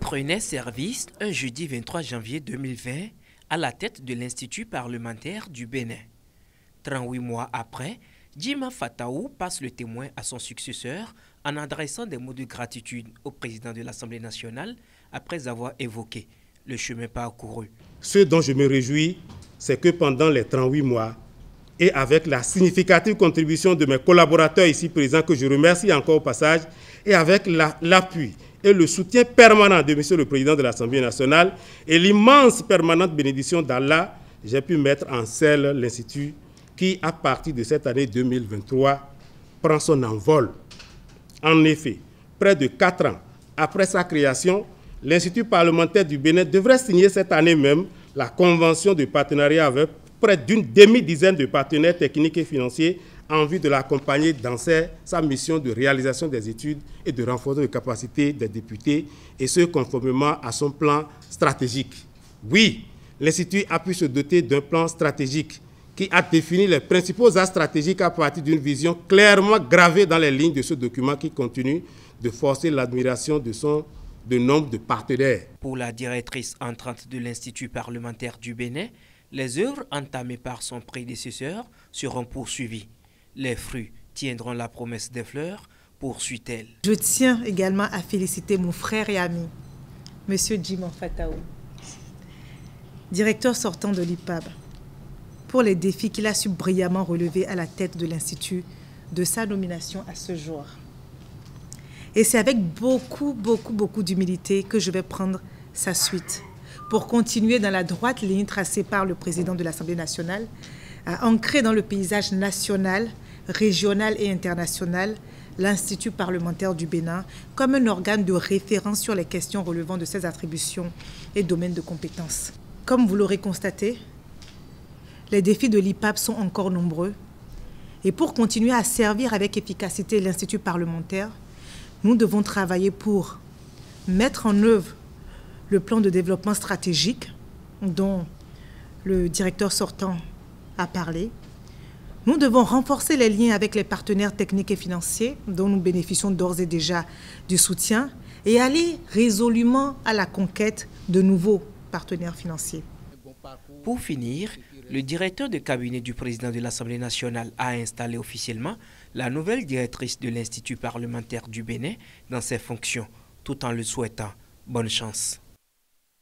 prenait service un jeudi 23 janvier 2020 à la tête de l'Institut parlementaire du Bénin. 38 mois après, Djima Fataou passe le témoin à son successeur en adressant des mots de gratitude au président de l'Assemblée nationale après avoir évoqué le chemin parcouru. Ce dont je me réjouis, c'est que pendant les 38 mois, et avec la significative contribution de mes collaborateurs ici présents, que je remercie encore au passage, et avec l'appui et le soutien permanent de M. le Président de l'Assemblée nationale et l'immense permanente bénédiction d'Allah, j'ai pu mettre en selle l'Institut qui, à partir de cette année 2023, prend son envol. En effet, près de 4 ans après sa création, l'Institut parlementaire du Bénin devrait signer cette année même la convention de partenariat avec près d'une demi-dizaine de partenaires techniques et financiers en vue de l'accompagner dans sa mission de réalisation des études et de renforcement des capacités des députés, et ce conformément à son plan stratégique. Oui, l'Institut a pu se doter d'un plan stratégique qui a défini les principaux axes stratégiques à partir d'une vision clairement gravée dans les lignes de ce document qui continue de forcer l'admiration de nombre de partenaires. Pour la directrice entrante de l'Institut parlementaire du Bénin, les œuvres entamées par son prédécesseur seront poursuivies. Les fruits tiendront la promesse des fleurs, poursuit-elle. Je tiens également à féliciter mon frère et ami, M. Djima Fataou, directeur sortant de l'IPAB, pour les défis qu'il a su brillamment relever à la tête de l'Institut de sa nomination à ce jour. Et c'est avec beaucoup d'humilité que je vais prendre sa suite pour continuer dans la droite ligne tracée par le président de l'Assemblée nationale, à ancrer dans le paysage national, régional et international l'Institut parlementaire du Bénin comme un organe de référence sur les questions relevant de ses attributions et domaines de compétences. Comme vous l'aurez constaté, les défis de l'IPAB sont encore nombreux. Et pour continuer à servir avec efficacité l'Institut parlementaire, nous devons travailler pour mettre en œuvre le plan de développement stratégique dont le directeur sortant a parlé. Nous devons renforcer les liens avec les partenaires techniques et financiers dont nous bénéficions d'ores et déjà du soutien et aller résolument à la conquête de nouveaux partenaires financiers. Pour finir, le directeur de cabinet du président de l'Assemblée nationale a installé officiellement la nouvelle directrice de l'Institut parlementaire du Bénin dans ses fonctions, tout en lui souhaitant bonne chance.